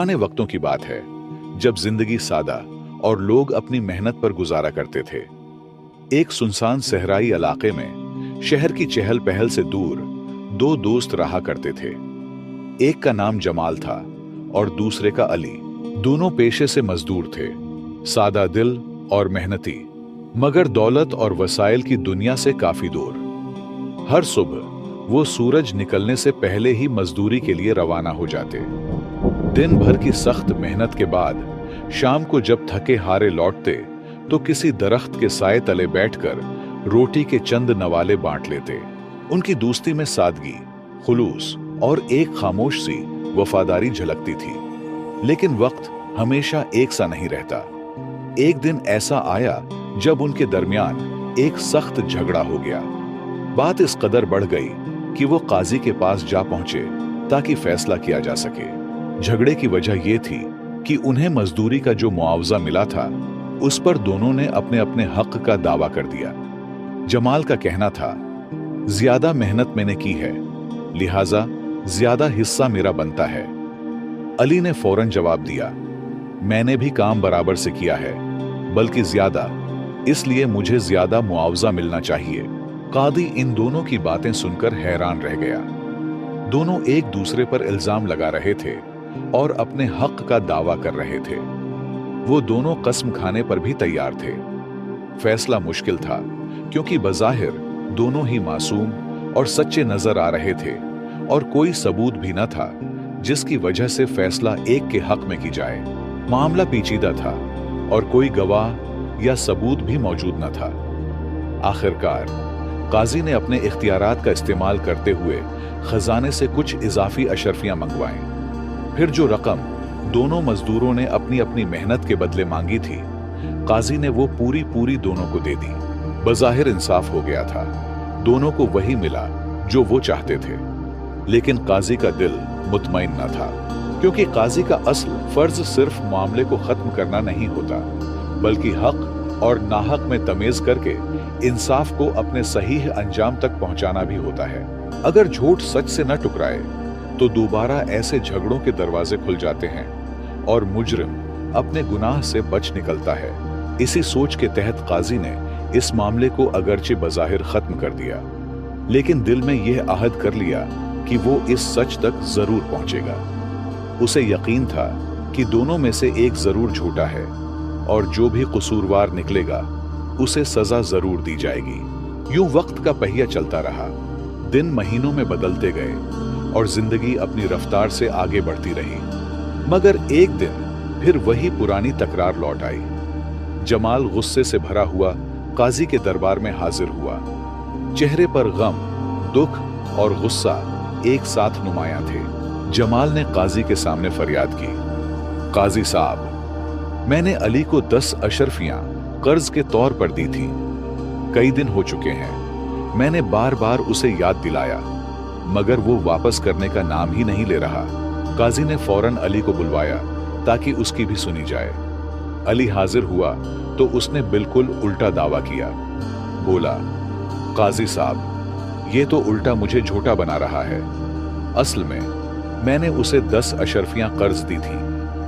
पुराने वक्तों की बात है, जब जिंदगी सादा और लोग अपनी मेहनत पर गुजारा करते थे। एक सुनसान सहराई इलाके में शहर की चहल पहल से दूर दो दोस्त रहा करते थे। एक का नाम जमाल था और दूसरे का अली। दोनों पेशे से मजदूर थे, सादा दिल और मेहनती, मगर दौलत और वसाइल की दुनिया से काफी दूर। हर सुबह वो सूरज निकलने से पहले ही मजदूरी के लिए रवाना हो जाते। दिन भर की सख्त मेहनत के बाद शाम को जब थके हारे लौटते तो किसी दरख्त के साए तले बैठकर रोटी के चंद नवाले बांट लेते। उनकी दोस्ती में सादगी, खुलूस और एक खामोश सी वफादारी झलकती थी। लेकिन वक्त हमेशा एक सा नहीं रहता। एक दिन ऐसा आया जब उनके दरमियान एक सख्त झगड़ा हो गया। बात इस कदर बढ़ गई कि वो काजी के पास जा पहुंचे ताकि फैसला किया जा सके। झगड़े की वजह यह थी कि उन्हें मजदूरी का जो मुआवजा मिला था उस पर दोनों ने अपने अपने हक का दावा कर दिया। जमाल का कहना था, ज्यादा मेहनत मैंने की है, लिहाजा ज्यादा हिस्सा मेरा बनता है। अली ने फौरन जवाब दिया, मैंने भी काम बराबर से किया है, बल्कि ज्यादा, इसलिए मुझे ज्यादा मुआवजा मिलना चाहिए। कादी इन दोनों की बातें सुनकर हैरान रह गया। दोनों एक दूसरे पर इल्जाम लगा रहे थे और अपने हक का दावा कर रहे थे। वो दोनों कसम खाने पर भी तैयार थे। फैसला मुश्किल था क्योंकि बज़ाहिर दोनों ही मासूम और सच्चे नजर आ रहे थे और कोई सबूत भी न था जिसकी वजह से फैसला एक के हक में की जाए। मामला पेचीदा था और कोई गवाह या सबूत भी मौजूद न था। आखिरकार काजी ने अपने इख्तियारात का इस्तेमाल करते हुए खजाने से कुछ इजाफी अशरफियां मंगवाएं। फिर जो रकम दोनों मजदूरों ने अपनी अपनी मेहनत के बदले मांगी थी, काजी ने वो पूरी दोनों को दे दी। बज़ाहिर इंसाफ हो गया था, दोनों को वही मिला जो वो चाहते थे। लेकिन काजी का दिल मुतमईन न था, क्योंकि काजी का असल फर्ज सिर्फ मामले को खत्म करना नहीं होता, बल्कि हक और नाहक में तमीज करके इंसाफ को अपने सही अंजाम तक पहुंचाना भी होता है। अगर झूठ सच से न टकराए तो दोबारा ऐसे झगड़ों के दरवाजे खुल जाते हैं और मुजरिम अपने गुनाह से बच निकलता है। इसी सोच के तहत काजी ने इस मामले को अगरचे बज़ाहिर खत्म कर दिया, लेकिन दिल में यह अहद कर लिया कि वो इस सच तक जरूर पहुंचेगा। उसे यकीन था कि दोनों में से एक जरूर झूठा है और जो भी कसूरवार निकलेगा उसे सजा जरूर दी जाएगी। यूं वक्त का पहिया चलता रहा। दिन महीनों में बदलते गए और जिंदगी अपनी रफ्तार से आगे बढ़ती रही। मगर एक दिन फिर वही पुरानी तकरार लौट आई। जमाल गुस्से से भरा हुआ काजी के दरबार में हाजिर हुआ। चेहरे पर गम, दुख और गुस्सा एक साथ नुमायां थे। जमाल ने काजी के सामने फरियाद की, काजी साहब, मैंने अली को 10 अशरफियां कर्ज के तौर पर दी थी। कई दिन हो चुके हैं, मैंने बार बार उसे याद दिलाया, मगर वो वापस करने का नाम ही नहीं ले रहा। काजी ने फौरन अली को बुलवाया ताकि उसकी भी सुनी जाए। अली हाजिर हुआ तो उसने बिल्कुल उल्टा दावा किया। बोला, काजी साहब, ये तो उल्टा मुझे झूठा बना रहा है। असल में मैंने उसे 10 अशरफियां कर्ज दी थी।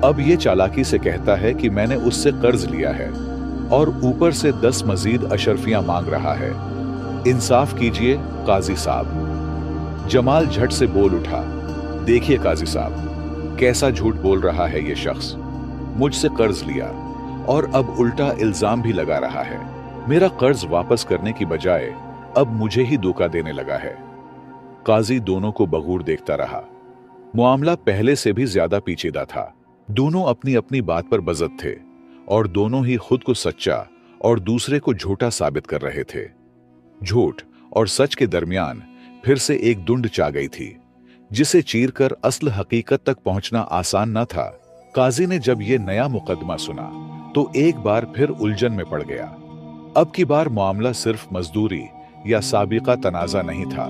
अब ये चालाकी से कहता है कि मैंने उससे कर्ज लिया है और ऊपर से 10 मजीद अशरफियां मांग रहा है। इंसाफ कीजिए काजी साहब। जमाल झट से बोल उठा, देखिए काजी साहब, कैसा झूठ बोल रहा है ये शख्स। मुझसे कर्ज लिया और अब उल्टा इल्जाम भी लगा रहा है। मेरा कर्ज वापस करने की बजाय अब मुझे ही धोखा देने लगा है। काजी दोनों को बगूर देखता रहा। मामला पहले से भी ज्यादा पेचीदा था। दोनों अपनी अपनी बात पर बज़द थे और दोनों ही खुद को सच्चा और दूसरे को झूठा साबित कर रहे थे। झूठ और सच के दरमियान फिर से एक दुंड चा गई थी, जिसे चीरकर असल हकीकत तक पहुंचना आसान न था। काजी ने जब यह नया मुकदमा सुना तो एक बार फिर उलझन में पड़ गया। अब की बार मामला सिर्फ मजदूरी या साबिका तनाजा नहीं था,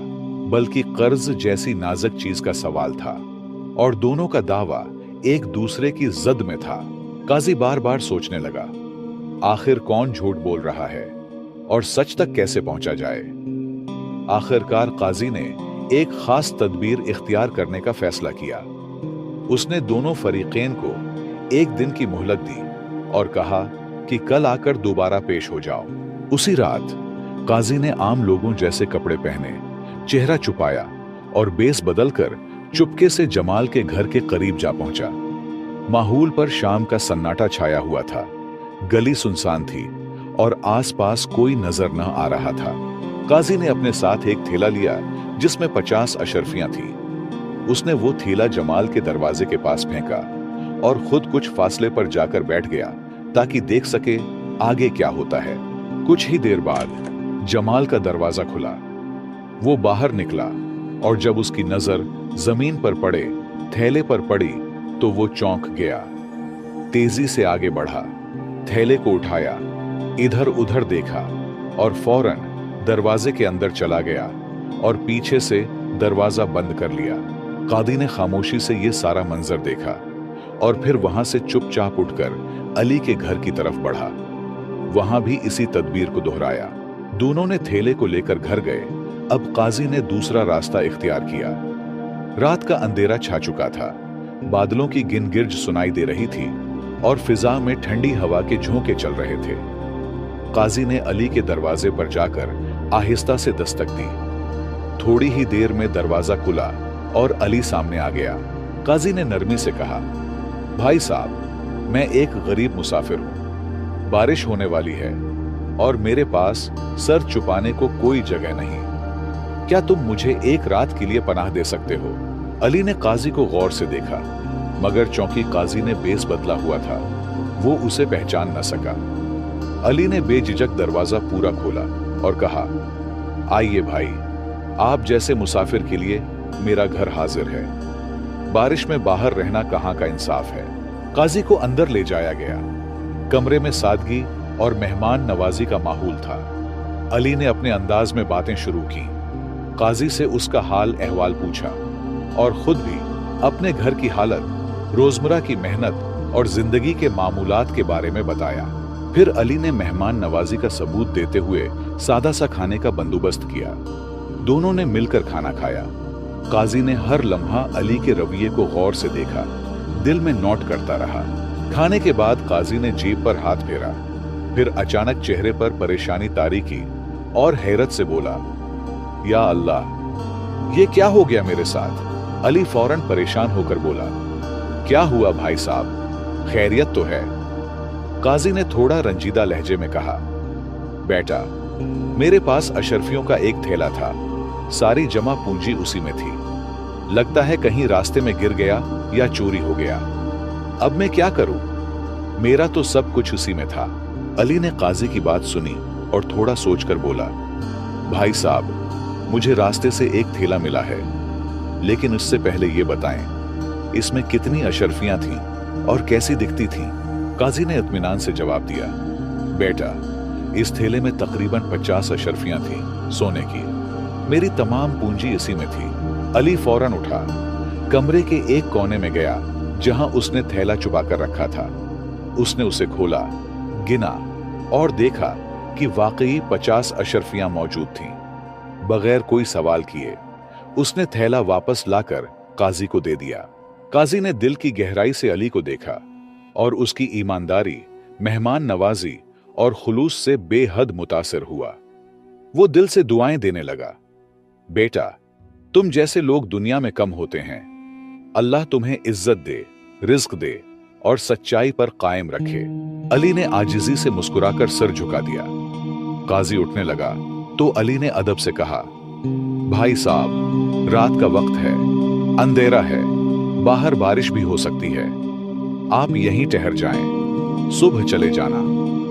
बल्कि कर्ज जैसी नाजुक चीज का सवाल था और दोनों का दावा एक दूसरे की जद में था। काजी बार बार सोचने लगा, आखिर कौन झूठ बोल रहा है और सच तक कैसे पहुंचा जाए। आखिरकार काजी ने एक खास तदबीर इख्तियार करने का फैसला किया। उसने दोनों फरीकैन को एक दिन की मोहलत दी और कहा कि कल आकर दोबारा पेश हो जाओ। उसी रात काजी ने आम लोगों जैसे कपड़े पहने, चेहरा छुपाया और बेस बदलकर चुपके से जमाल के घर के करीब जा पहुंचा। माहौल पर शाम का सन्नाटा छाया हुआ था। गली सुनसान थी और आसपास कोई नजर न आ रहा था। काजी ने अपने साथ एक थैला लिया जिसमें 50 अशरफियां थी। उसने वो थैला जमाल के दरवाजे के पास फेंका और खुद कुछ फासले पर जाकर बैठ गया ताकि देख सके आगे क्या होता है। कुछ ही देर बाद जमाल का दरवाजा खुला। वो बाहर निकला और जब उसकी नजर जमीन पर पड़े, थैले पर पड़ी, तो वो चौंक गया। तेजी से आगे बढ़ा, थैले को उठाया, इधर उधर देखा और फौरन दरवाजे के अंदर चला गया और पीछे से दरवाजा बंद कर लिया। कादी ने खामोशी से ये सारा मंजर देखा और फिर वहां से चुपचाप उठकर अली के घर की तरफ बढ़ा। वहां भी इसी तदबीर को दोहराया। दोनों ने थैले को लेकर घर गए। अब काजी ने दूसरा रास्ता इख्तियार किया। रात का अंधेरा छा चुका था। बादलों की गिनगिर्ज सुनाई दे रही थी और फिजा में ठंडी हवा के झोंके चल रहे थे। काजी ने अली के दरवाजे पर जाकर आहिस्ता से दस्तक दी। थोड़ी ही देर में दरवाजा खुला और अली सामने आ गया। काजी ने नरमी से कहा, भाई साहब, मैं एक गरीब मुसाफिर हूं। बारिश होने वाली है और मेरे पास सर छुपाने को कोई जगह नहीं। क्या तुम मुझे एक रात के लिए पनाह दे सकते हो? अली ने काजी को गौर से देखा, मगर चौंकि काजी ने बेस बदला हुआ था, वो उसे पहचान न सका। अली ने बेझिझक दरवाजा पूरा खोला और कहा, आइए भाई, आप जैसे मुसाफिर के लिए मेरा घर हाजिर है। बारिश में बाहर रहना कहाँ का इंसाफ है। काजी को अंदर ले जाया गया। कमरे में सादगी और मेहमान नवाजी का माहौल था। अली ने अपने अंदाज में बातें शुरू की। काजी से उसका हाल अहवाल पूछा और खुद भी अपने घर की हालत, रोजमर्रा की मेहनत और जिंदगी के मामूलात के बारे में बताया। फिर अली ने मेहमान नवाजी का सबूत देते हुए सादा सा खाने का बंदोबस्त किया। दोनों ने मिलकर खाना खाया। काजी ने हर लम्हा अली के रवैये को गौर से देखा, दिल में नोट करता रहा। खाने के बाद काजी ने जेब पर हाथ फेरा, फिर अचानक चेहरे पर परेशानी तारी की और हैरत से बोला, या अल्लाह, ये क्या हो गया मेरे साथ? अली फौरन परेशान होकर बोला, क्या हुआ भाई साहब, खैरियत तो है? काजी ने थोड़ा रंजीदा लहजे में कहा, बेटा, मेरे पास अशरफियों का एक थैला था, सारी जमा पूंजी उसी में थी। लगता है कहीं रास्ते में गिर गया या चोरी हो गया। अब मैं क्या करूं? मेरा तो सब कुछ उसी में था। अली ने काजी की बात सुनी और थोड़ा सोचकर बोला, भाई साहब, मुझे रास्ते से एक थैला मिला है, लेकिन उससे पहले ये बताएं, इसमें कितनी अशरफियां थीं और कैसी दिखती थीं? काजी ने इत्मीनान से जवाब दिया, बेटा, इस थैले में तकरीबन 50 अशरफियां थीं, सोने की। मेरी तमाम पूंजी इसी में थी। अली फौरन उठा, कमरे के एक कोने में गया जहां उसने थैला छुपा कर रखा था। उसने उसे खोला, गिना और देखा कि वाकई 50 अशरफियां मौजूद थीं। बगैर कोई सवाल किए उसने थैला वापस लाकर काजी को दे दिया। काजी ने दिल की गहराई से अली को देखा और उसकी ईमानदारी, मेहमान नवाजी और खुलूस से बेहद मुतासिर हुआ। वो दिल से दुआएं देने लगा, बेटा, तुम जैसे लोग दुनिया में कम होते हैं। अल्लाह तुम्हें इज्जत दे, रिज्क दे और सच्चाई पर कायम रखे। अली ने आजिजी से मुस्कुराकर सर झुका दिया। काजी उठने लगा तो अली ने अदब से कहा, भाई साहब, रात का वक्त है, अंधेरा है, बाहर बारिश भी हो सकती है, आप यहीं ठहर जाएं, सुबह चले जाना।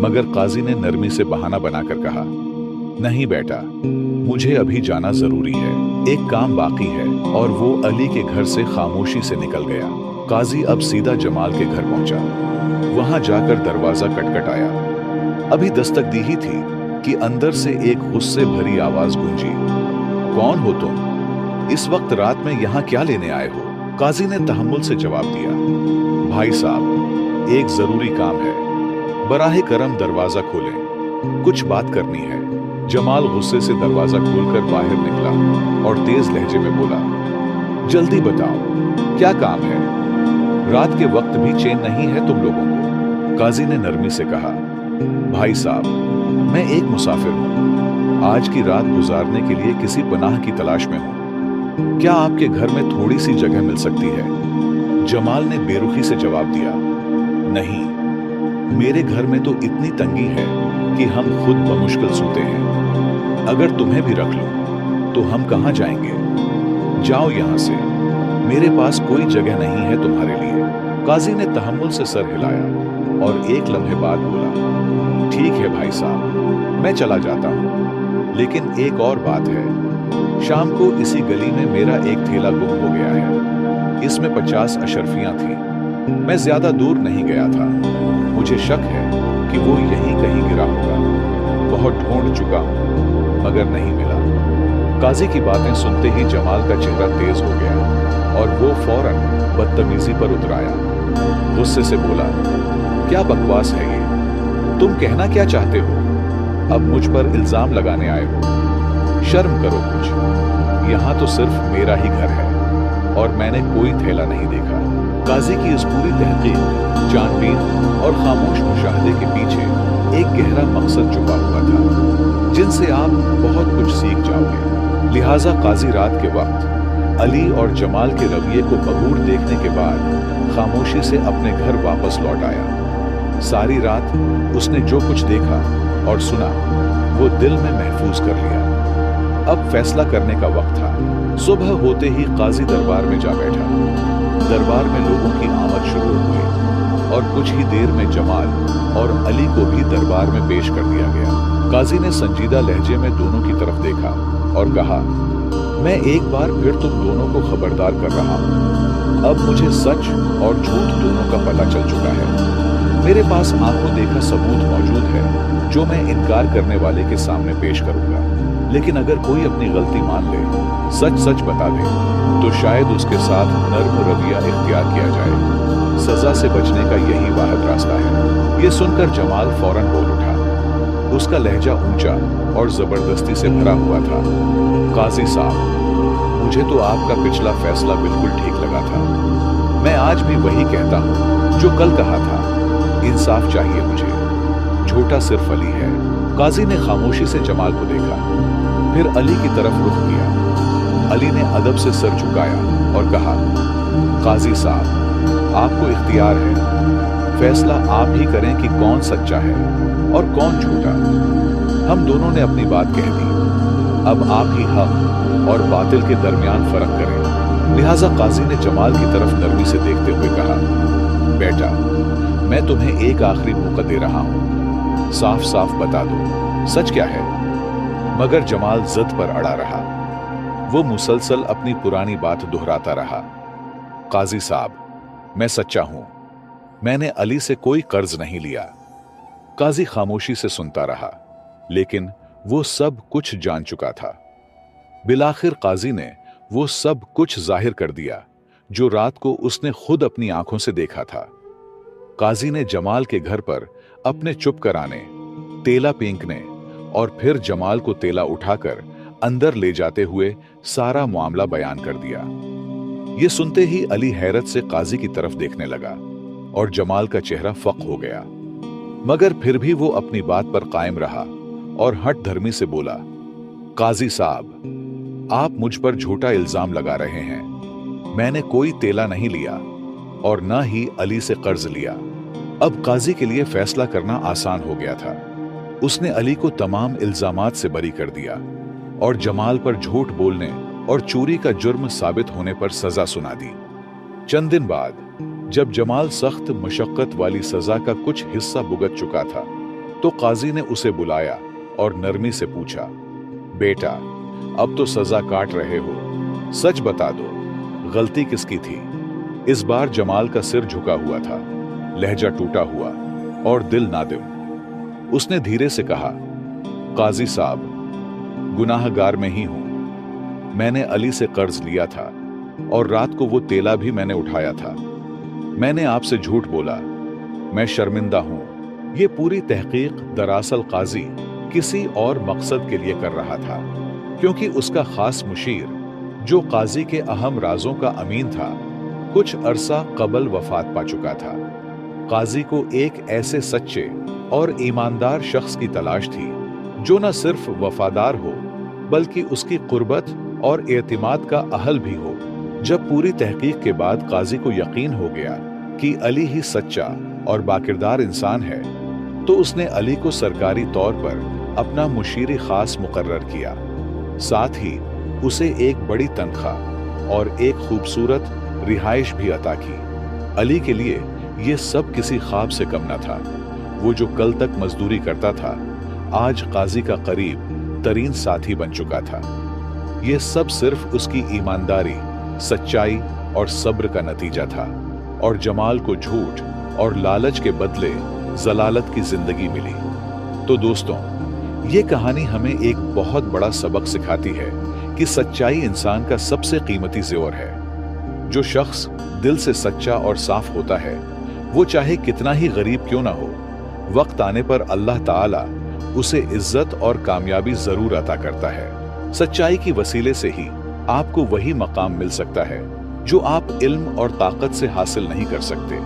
मगर काजी ने नरमी से बहाना बनाकर कहा, नहीं बेटा, मुझे अभी जाना जरूरी है, एक काम बाकी है। और वो अली के घर से खामोशी से निकल गया। काजी अब सीधा जमाल के घर पहुंचा। वहां जाकर दरवाजा खटखटाया। अभी दस्तक दी ही थी कि अंदर से एक गुस्से भरी आवाज गूंजी, कौन हो तुम? इस वक्त रात में यहां क्या लेने आए हो? काजी ने तहम्मुल से जवाब दिया, भाई साहब, एक जरूरी काम है, बराहे करम दरवाजा खोलें, कुछ बात करनी है। जमाल गुस्से से दरवाजा खोलकर बाहर निकला और तेज लहजे में बोला, जल्दी बताओ, क्या काम है? रात के वक्त भी चैन नहीं है तुम लोगों को। काजी ने नरमी से कहा, भाई साहब, मैं एक मुसाफिर हूँ, आज की रात गुजारने के लिए किसी पनाह की तलाश में हूँ। क्या आपके घर में थोड़ी सी जगह मिल सकती है? जमाल ने बेरुखी से जवाब दिया, नहीं, मेरे घर में तो इतनी तंगी है कि हम खुद बमुश्किल सोते हैं। अगर तुम्हें भी रख लूं तो हम कहां जाएंगे? जाओ यहां से, मेरे पास कोई जगह नहीं है तुम्हारे लिए। काजी ने तहम्मुल से सर हिलाया और एक लम्हे बाद बोला, ठीक है भाई साहब, मैं चला जाता हूं, लेकिन एक और बात है। शाम को इसी गली में मेरा एक थैला गुम हो गया है। इसमें 50 अशरफियां थी। मैं ज्यादा दूर नहीं गया था। मुझे शक है कि वो यहीं कहीं गिरा होगा। बहुत ढूंढ चुका हूं, मगर नहीं मिला। काजी की बातें सुनते ही जमाल का चेहरा तेज हो गया और वो फौरन बदतमीजी पर उतर आया। गुस्से से बोला, क्या बकवास है ये? तुम कहना क्या चाहते हो? अब मुझ पर इल्जाम लगाने आए हो? शर्म करो कुछ। यहाँ तो सिर्फ मेरा ही घर है और मैंने कोई थैला नहीं देखा। काजी की इस पूरी तहकीक, जानबीन और खामोश मुशाहदे के पीछे एक गहरा मकसद छुपा हुआ था, जिनसे आप बहुत कुछ सीख जाओगे। लिहाजा काजी रात के वक्त अली और जमाल के रवैये को बगूर देखने के बाद खामोशी से अपने घर वापस लौट आया। सारी रात उसने जो कुछ देखा और सुना वो दिल में महफूज कर लिया। अब फैसला करने का वक्त था। सुबह होते ही काजी दरबार में जा बैठा। दरबार में लोगों की आमद शुरू हुई और कुछ ही देर में जमाल और अली को भी दरबार में पेश कर दिया गया। काजी ने संजीदा लहजे में दोनों की तरफ देखा और कहा, मैं एक बार फिर तुम दोनों को खबरदार कर रहा हूं। अब मुझे सच और झूठ दोनों का पता चल चुका है। मेरे पास आंखों देखा सबूत मौजूद है जो मैं इनकार करने वाले के सामने पेश करूंगा। लेकिन अगर कोई अपनी गलती मान ले, सच सच बता दे, तो शायद उसके साथ नर्म रवैया इख्तियार किया जाए। सजा से बचने का यही वाहिद रास्ता है। ये सुनकर जमाल फौरन बोल उठा। उसका लहजा ऊंचा और जबरदस्ती से भरा हुआ था। काजी साहब, मुझे तो आपका पिछला फैसला बिल्कुल ठीक लगा था। मैं आज भी वही कहता हूँ जो कल कहा था। इंसाफ चाहिए मुझे। झूठा सिर्फ अली है। काजी ने खामोशी से जमाल को देखा, फिर अली की तरफ रुख किया। अली ने अदब से सर झुकाया और कहा, काजी साहब, आपको इख्तियार है। फैसला आप ही करें कि कौन सच्चा है और कौन झूठा। हम दोनों ने अपनी बात कह दी। अब आप ही हक और बातिल के दरमियान फर्क करें। लिहाजा काजी ने जमाल की तरफ नरमी से देखते हुए कहा, बेटा, मैं तुम्हें एक आखिरी मौका दे रहा हूं। साफ साफ बता दो, सच क्या है? मगर जमाल जिद पर अड़ा रहा। वो मुसलसल अपनी पुरानी बात दोहराता रहा। काजी साहब, मैं सच्चा हूं। मैंने अली से कोई कर्ज नहीं लिया। काजी खामोशी से सुनता रहा, लेकिन वो सब कुछ जान चुका था। बिलाखिर काजी ने वो सब कुछ जाहिर कर दिया जो रात को उसने खुद अपनी आंखों से देखा था। काजी ने जमाल के घर पर अपने चुप कराने, तेला फेंकने और फिर जमाल को तेला उठाकर अंदर ले जाते हुए सारा मामला बयान कर दिया। ये सुनते ही अली हैरत से काजी की तरफ देखने लगा और जमाल का चेहरा फक हो गया। मगर फिर भी वो अपनी बात पर कायम रहा और हठ धर्मी से बोला, काजी साहब, आप मुझ पर झूठा इल्जाम लगा रहे हैं। मैंने कोई तेला नहीं लिया और न ही अली से कर्ज लिया। अब काजी के लिए फैसला करना आसान हो गया था। उसने अली को तमाम इल्जामात से बरी कर दिया और जमाल पर झूठ बोलने और चोरी का जुर्म साबित होने पर सजा सुना दी। चंद दिन बाद जब जमाल सख्त मशक्कत वाली सजा का कुछ हिस्सा भुगत चुका था, तो काजी ने उसे बुलाया और नरमी से पूछा, बेटा, अब तो सजा काट रहे हो, सच बता दो, गलती किसकी थी? इस बार जमाल का सिर झुका हुआ था, लहजा टूटा हुआ और दिल नादिम। उसने धीरे से कहा, काजी साहब, गुनाहगार मैं ही हूं। मैंने अली से कर्ज लिया था और रात को वो तेला भी मैंने उठाया था। मैंने आपसे झूठ बोला। मैं शर्मिंदा हूं। ये पूरी तहकीक दरअसल काजी किसी और मकसद के लिए कर रहा था, क्योंकि उसका खास मुशीर, जो काजी के अहम राजों का अमीन था, कुछ अरसा कबल वफात पा चुका था। काजी को एक ऐसे सच्चे और ईमानदार शख्स की तलाश थी जो न सिर्फ वफादार हो बल्कि उसकी कुर्बत और एतमाद का अहल भी हो। जब पूरी तहकीक के बाद काजी को यकीन हो गया कि अली ही सच्चा और बाकिरदार इंसान है, तो उसने अली को सरकारी तौर पर अपना मुशीर खास मुकर्रर किया। साथ ही उसे एक बड़ी तनख्वाह और एक खूबसूरत रिहाइश भी अता की। अली के लिए ये सब किसी ख्वाब से कम न था। वो जो कल तक मजदूरी करता था, आज काजी का करीब तरीन साथी बन चुका था। ये सब सिर्फ उसकी ईमानदारी, सच्चाई और सब्र का नतीजा था। और जमाल को झूठ और लालच के बदले जलालत की जिंदगी मिली। तो दोस्तों, ये कहानी हमें एक बहुत बड़ा सबक सिखाती है कि सच्चाई इंसान का सबसे कीमती ज़ेवर है। जो शख्स दिल से सच्चा और साफ होता है, वो चाहे कितना ही गरीब क्यों ना हो, वक्त आने पर अल्लाह ताला उसे इज्जत और कामयाबी जरूर अता करता है। सच्चाई की वसीले से ही आपको वही मकाम मिल सकता है जो आप इल्म और ताकत से हासिल नहीं कर सकते।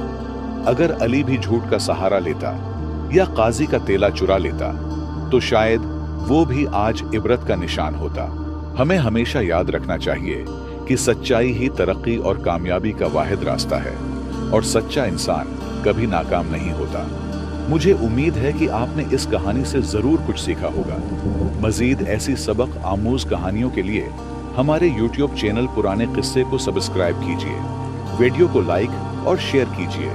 अगर अली भी झूठ का सहारा लेता या काजी का तेला चुरा लेता, तो शायद वो भी आज इबरत का निशान होता। हमें हमेशा याद रखना चाहिए कि सच्चाई ही तरक्की और कामयाबी का वाहिद रास्ता है, और सच्चा इंसान कभी नाकाम नहीं होता। मुझे उम्मीद है कि आपने इस कहानी से जरूर कुछ सीखा होगा। मजीद ऐसी सबक आमूज कहानियों के लिए हमारे YouTube चैनल पुराने किस्से को सब्सक्राइब कीजिए, वीडियो को लाइक और शेयर कीजिए,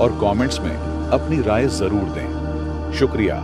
और कमेंट्स में अपनी राय जरूर दें। शुक्रिया।